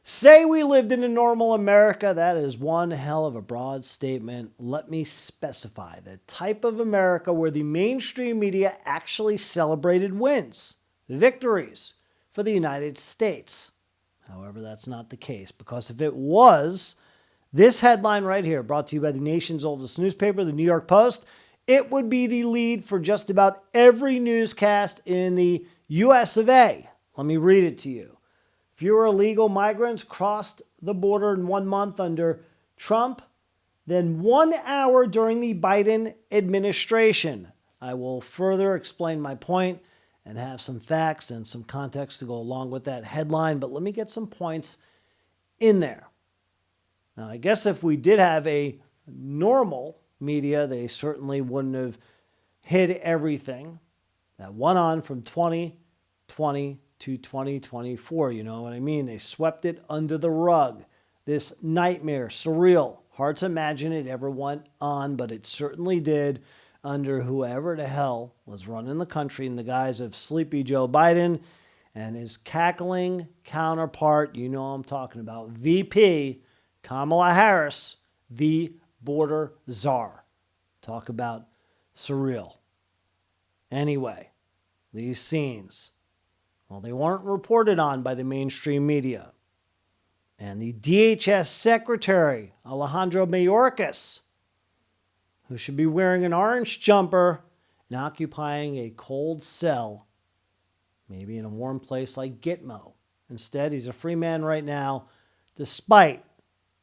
Say we lived in a normal America. That is one hell of a broad statement. Let me specify the type of America where the mainstream media actually celebrated wins, victories for the United States. However, that's not the case, because if it was, this headline right here, brought to you by the nation's oldest newspaper, the New York Post, it would be the lead for just about every newscast in the US of A. Let me read it to you. Fewer illegal migrants crossed the border in 1 month under Trump than 1 hour during the Biden administration. I will further explain my point and have some facts and some context to go along with that headline, but let me get some points in there. Now, I guess if we did have a normal media, they certainly wouldn't have hid everything that went on from 2020 to 2024. You know what I mean? They swept it under the rug. This nightmare, surreal, hard to imagine it ever went on, but it certainly did under whoever the hell was running the country in the guise of Sleepy Joe Biden and his cackling counterpart. You know I'm talking about VP Kamala Harris, the border czar. Talk about surreal. Anyway, these scenes, well, they weren't reported on by the mainstream media. And the DHS Secretary, Alejandro Mayorkas, who should be wearing an orange jumper and occupying a cold cell, maybe in a warm place like Gitmo. Instead, he's a free man right now, despite,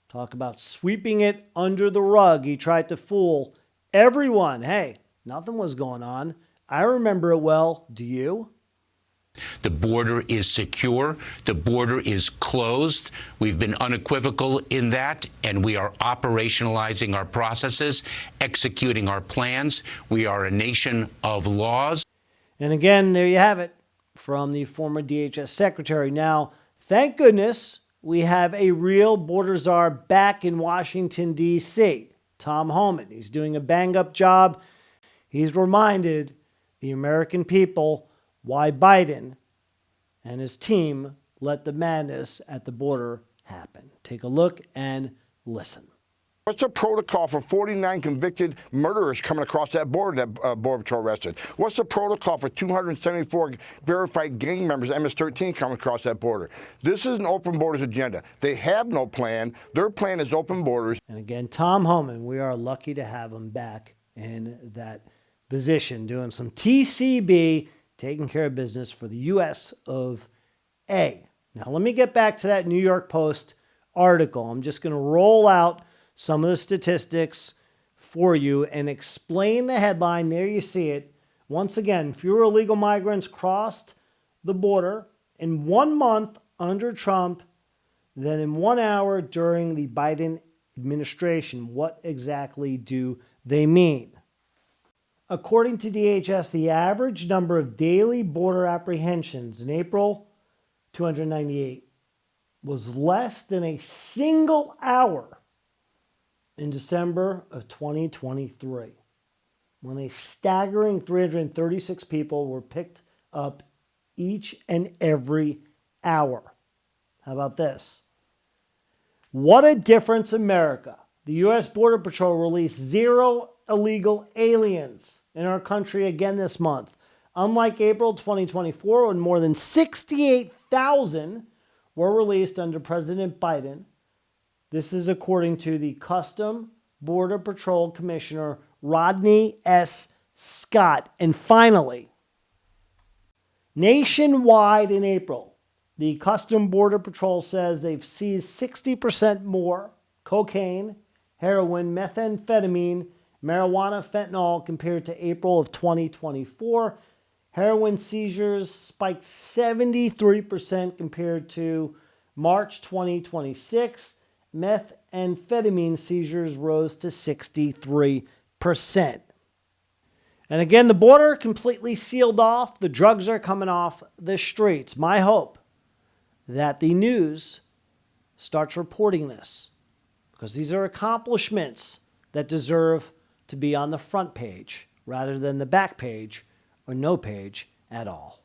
talk about sweeping it under the rug. He tried to fool everyone. Hey, nothing was going on. I remember it well. Do you? The border is secure. The border is closed. We've been unequivocal in that, and we are operationalizing our processes, executing our plans. We are a nation of laws. And again, there you have it from the former DHS secretary. Now, thank goodness we have a real border czar back in Washington, D.C., Tom Homan. He's doing a bang-up job. He's reminded the American people why Biden and his team let the madness at the border happen. Take a look and listen. What's the protocol for 49 convicted murderers coming across that border that Border Patrol arrested? What's the protocol for 274 verified gang members, MS-13, coming across that border? This is an open borders agenda. They have no plan. Their plan is open borders. And again, Tom Homan, we are lucky to have him back in that position, doing some TCB, taking care of business for the U.S. of A. Now, let me get back to that New York Post article. I'm just going to roll out some of the statistics for you and explain the headline. There you see it. Once again, fewer illegal migrants crossed the border in 1 month under Trump than in 1 hour during the Biden administration. What exactly do they mean? According to DHS, the average number of daily border apprehensions in April, 298, was less than a single hour in December of 2023, when a staggering 336 people were picked up each and every hour. How about this? What a difference, America. The U.S. Border Patrol released 0 illegal aliens in our country again this month. Unlike April 2024, when more than 68,000 were released under President Biden. This is according to the Custom Border Patrol Commissioner Rodney S. Scott. And finally, nationwide in April, the Custom Border Patrol says they've seized 60% more cocaine, heroin, methamphetamine, marijuana, fentanyl compared to April of 2024. Heroin seizures spiked 73% compared to March 2026. Methamphetamine seizures rose to 63%. And again, the border completely sealed off. The drugs are coming off the streets. My hope that the news starts reporting this, because these are accomplishments that deserve to be on the front page rather than the back page or no page at all.